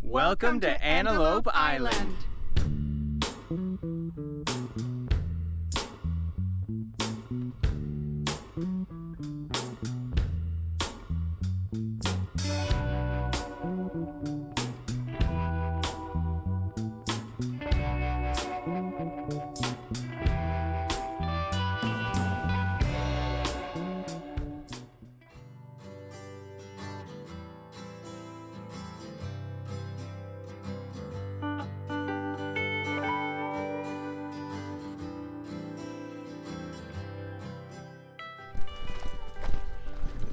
Welcome to Antelope Island.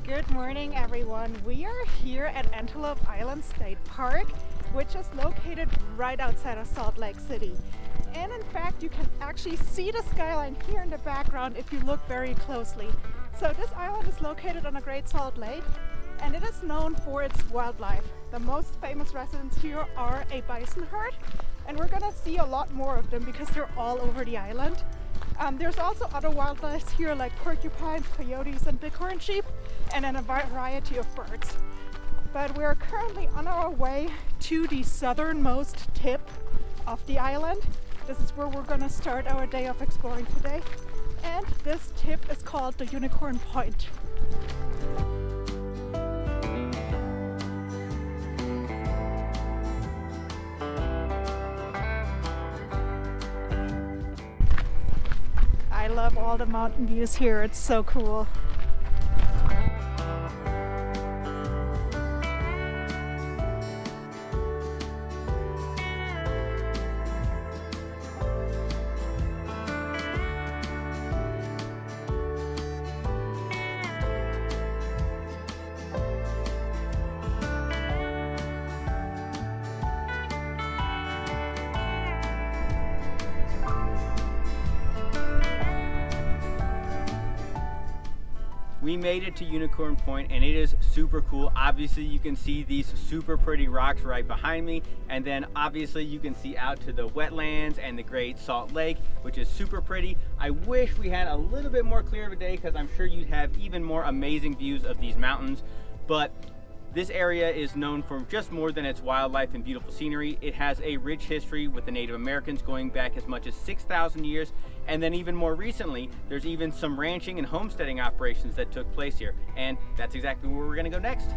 Good morning, everyone. We are here at Antelope Island State Park, which is located right outside of Salt Lake City. And in fact, you can actually see the skyline here in the background if you look very closely. So this island is located on a Great Salt Lake, and it is known for its wildlife. The most famous residents here are a bison herd, and we're gonna see a lot more of them because they're all over the island. There's also other wildlife here like porcupines, coyotes, and bighorn sheep, and then a variety of birds. But we're currently on our way to the southernmost tip of the island. This is where we're gonna start our day of exploring today. And this tip is called the Unicorn Point. I love all the mountain views here, it's so cool. We made it to Unicorn Point and it is super cool. Obviously you can see these super pretty rocks right behind me, and then obviously you can see out to the wetlands and the Great Salt Lake, which is super pretty. I wish we had a little bit more clear of a day because I'm sure you'd have even more amazing views of these mountains, but this area is known for just more than its wildlife and beautiful scenery. It has a rich history with the Native Americans going back as much as 6,000 years. And then even more recently, there's even some ranching and homesteading operations that took place here. And that's exactly where we're gonna go next.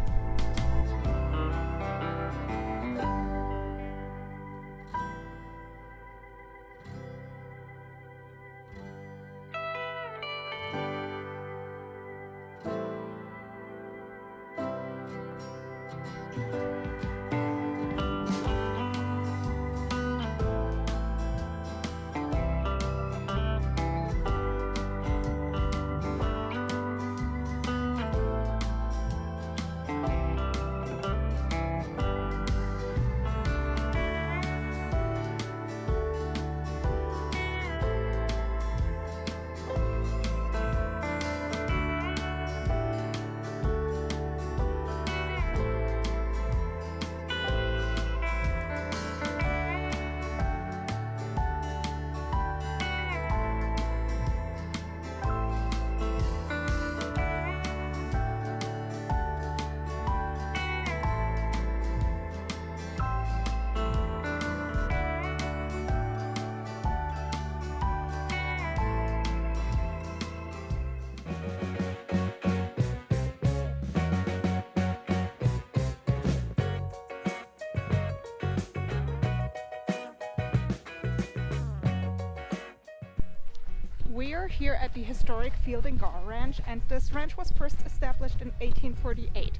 We are here at the historic Fielding Garr Ranch, and this ranch was first established in 1848.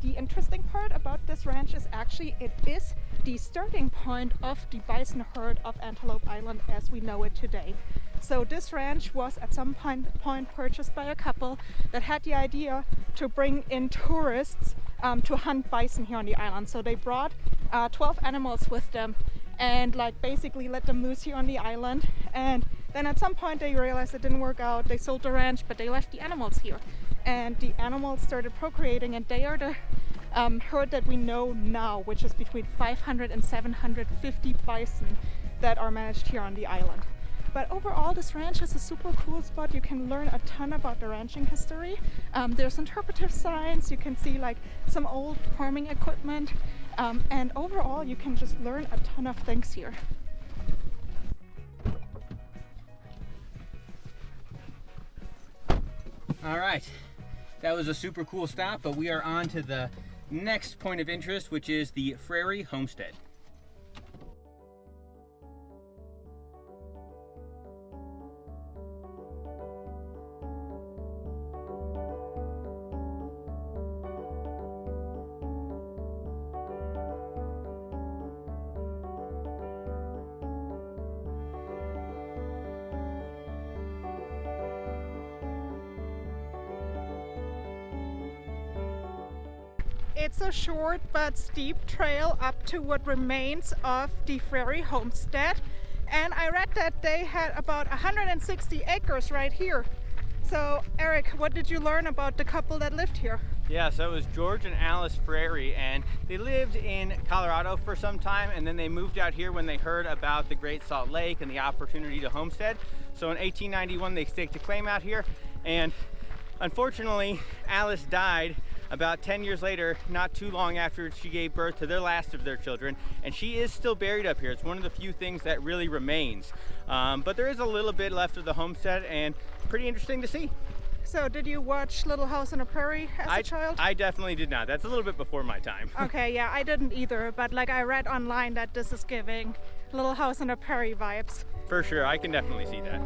The interesting part about this ranch is actually it is the starting point of the bison herd of Antelope Island as we know it today. So this ranch was at some point purchased by a couple that had the idea to bring in tourists to hunt bison here on the island. So they brought 12 animals with them and basically let them loose here on the island, and then at some point they realized it didn't work out. They sold the ranch, but they left the animals here, and the animals started procreating, and they are the herd that we know now, which is between 500 and 750 bison that are managed here on the island. But overall, this ranch is a super cool spot. You can learn a ton about the ranching history. There's interpretive signs. You can see some old farming equipment, And overall, you can just learn a ton of things here. All right, that was a super cool stop, but we are on to the next point of interest, which is the Frary Homestead. It's a short but steep trail up to what remains of the Frary Homestead, and I read that they had about 160 acres right here. So Eric, what did you learn about the couple that lived here? Yeah, so it was George and Alice Frary, and they lived in Colorado for some time, and then they moved out here when they heard about the Great Salt Lake and the opportunity to homestead. So in 1891 they staked a claim out here, and unfortunately Alice died about 10 years later, not too long after she gave birth to their last of their children, and she is still buried up here. It's one of the few things that really remains. But there is a little bit left of the homestead, and pretty interesting to see. So did you watch Little House on the Prairie as a child? I definitely did not. That's a little bit before my time. Okay, yeah, I didn't either, but like I read online that this is giving Little House on the Prairie vibes. For sure, I can definitely see that.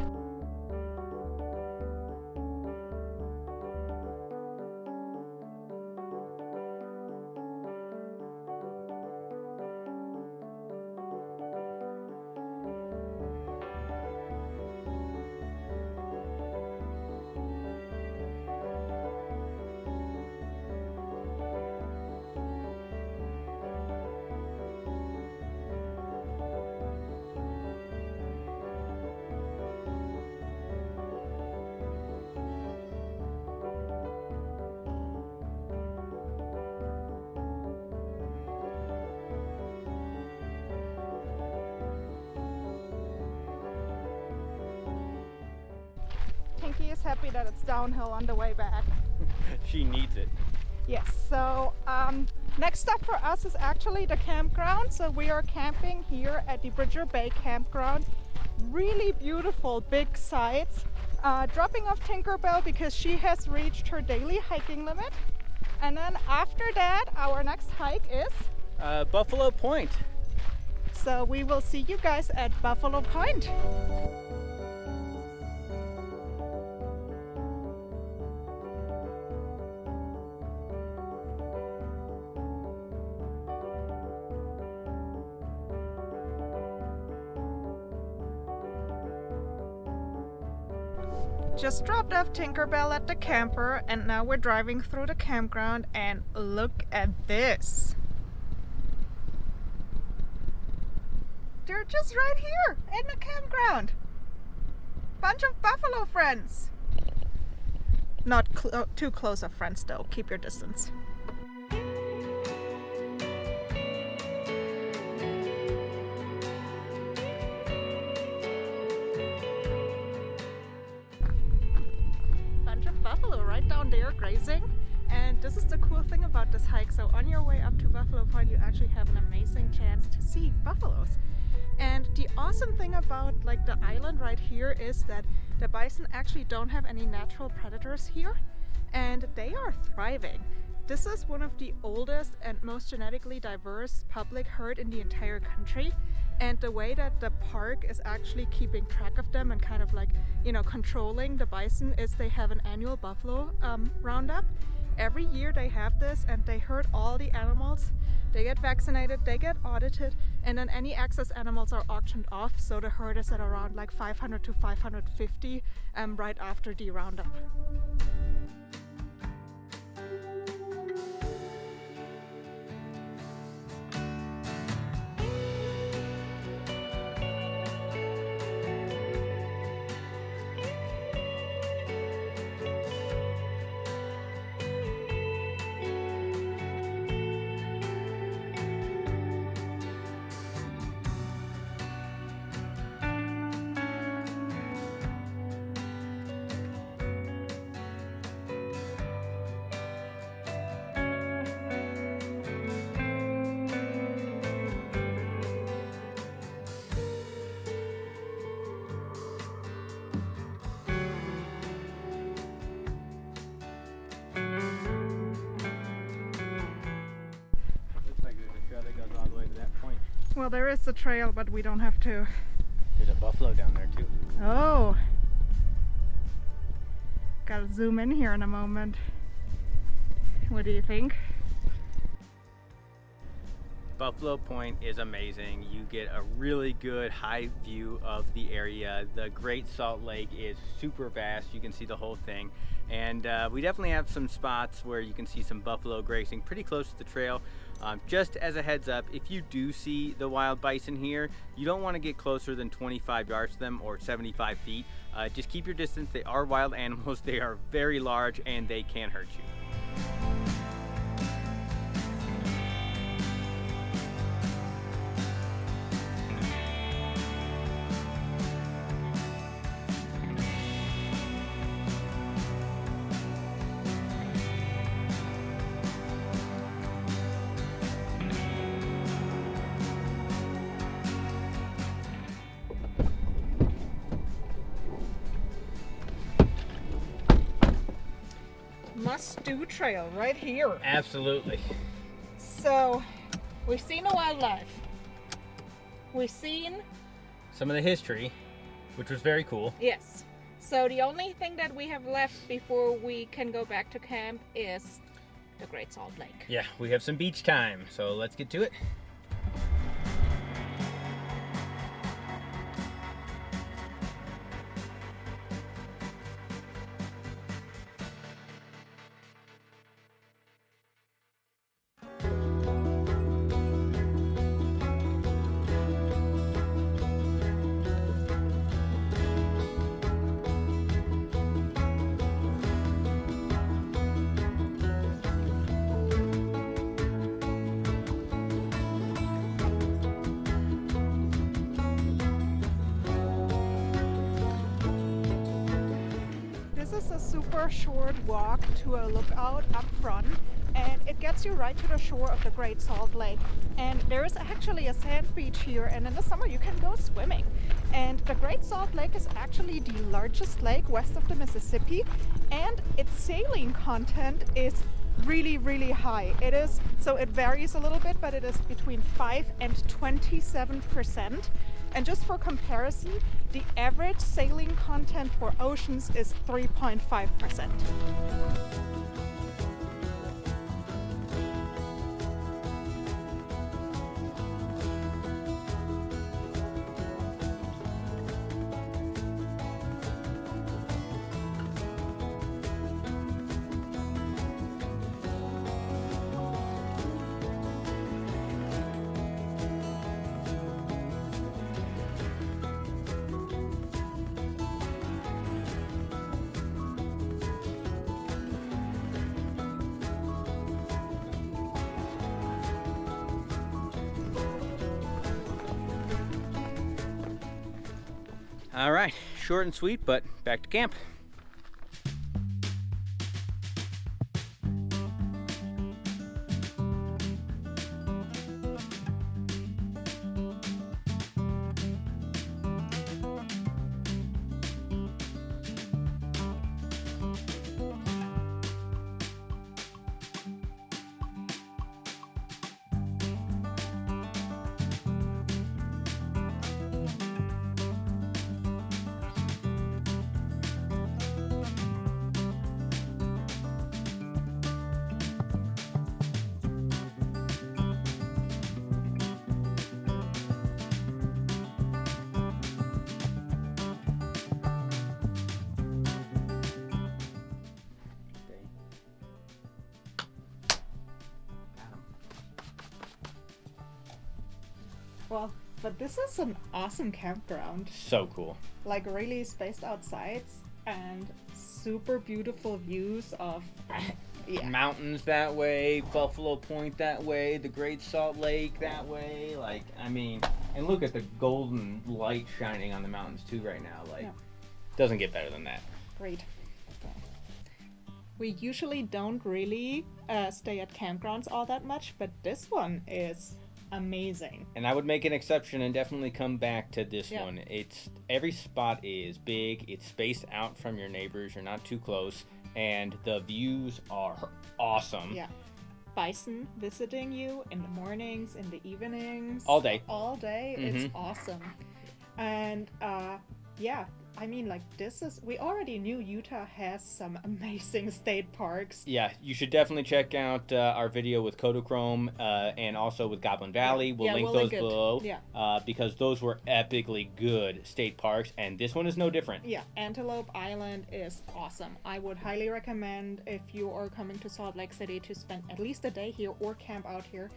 Pinky is happy that it's downhill on the way back. She needs it. Yes, so next stop for us is actually the campground. So we are camping here at the Bridger Bay Campground. Really beautiful big sites. Dropping off Tinkerbell because she has reached her daily hiking limit. And then after that, our next hike is Buffalo Point. So we will see you guys at Buffalo Point. Just dropped off Tinkerbell at the camper, and now we're driving through the campground, and look at this. They're just right here in the campground. Bunch of buffalo friends. Not too close of friends though, keep your distance. Buffalo right down there grazing, and this is the cool thing about this hike. So on your way up to Buffalo Point, you actually have an amazing chance to see buffaloes. And the awesome thing about like the island right here is that the bison actually don't have any natural predators here, and they are thriving. This is one of the oldest and most genetically diverse public herd in the entire country. And the way that the park is actually keeping track of them and kind of like, you know, controlling the bison is they have an annual buffalo roundup. Every year they have this, and they herd all the animals. They get vaccinated, they get audited, and then any excess animals are auctioned off. So the herd is at around like 500 to 550 right after the roundup. Well, there is a trail, but we don't have to. There's a buffalo down there too. Oh. Gotta zoom in here in a moment. What do you think? Buffalo Point is amazing. You get a really good high view of the area. The Great Salt Lake is super vast. You can see the whole thing. And we definitely have some spots where you can see some buffalo grazing pretty close to the trail. Just as a heads up, if you do see the wild bison here, you don't want to get closer than 25 yards to them or 75 feet. Just keep your distance. They are wild animals. They are very large and they can hurt you. Must-do trail right here. Absolutely. So, we've seen the wildlife. We've seen... some of the history, which was very cool. Yes. So the only thing that we have left before we can go back to camp is the Great Salt Lake. Yeah, we have some beach time, so let's get to it. This is a super short walk to a lookout up front, and it gets you right to the shore of the Great Salt Lake. And there is actually a sand beach here, and in the summer you can go swimming. And the Great Salt Lake is actually the largest lake west of the Mississippi, and its saline content is really high. It is, so it varies a little bit, but it is between 5 and 27%. And just for comparison, the average saline content for oceans is 3.5%. All right, short and sweet, but back to camp. Well, but this is an awesome campground. So cool. Like really spaced out sites and super beautiful views of Mountains that way, Buffalo Point that way, the Great Salt Lake that way. Like, I mean, and look at the golden light shining on the mountains too right now. Like, doesn't get better than that. Great. We usually don't really stay at campgrounds all that much, but this one is amazing. And I would make an exception and definitely come back to this one. It's every spot is big, it's spaced out from your neighbors, you're not too close, and the views are awesome. Yeah. bison visiting you in the mornings, in the evenings. All day. All day. Mhm. It's awesome. And yeah, I mean, like, we already knew Utah has some amazing state parks. Yeah, you should definitely check out our video with Kodachrome and also with Goblin Valley. We'll link those below. Yeah. Because those were epically good state parks, and this one is no different. Yeah, Antelope Island is awesome. I would highly recommend, if you are coming to Salt Lake City, to spend at least a day here or camp out here.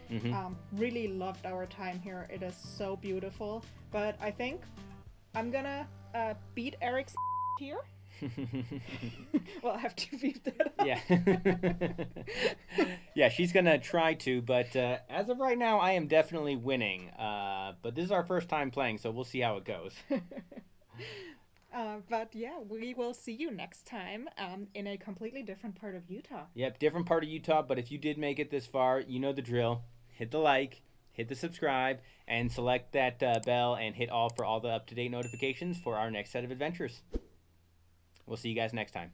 Really loved our time here. It is so beautiful. But I think I'm gonna beat Eric's here. We'll have to beat that up. Yeah. Yeah, she's gonna try to, but as of right now, I am definitely winning. But this is our first time playing, so we'll see how it goes. But yeah, we will see you next time in a completely different part of Utah. Yep, different part of Utah, but if you did make it this far, you know the drill. Hit the like, hit the subscribe, and select that bell and hit all for all the up-to-date notifications for our next set of adventures. We'll see you guys next time.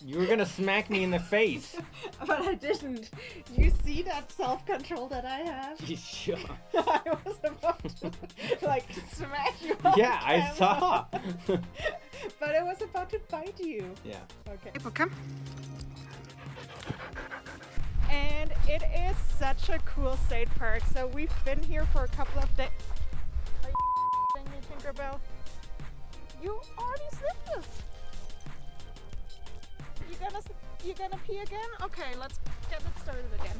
You were gonna smack me in the face. But I didn't. You see that self-control that I have? Sure. I was about to, like, smash you off Yeah, I camera. saw. But it was about to bite you. Yeah. Okay. April, come. And it is such a cool state park. So we've been here for a couple of days. Are you me, Tinkerbell? You already slipped this. You gonna pee again? Okay, let's get it started again.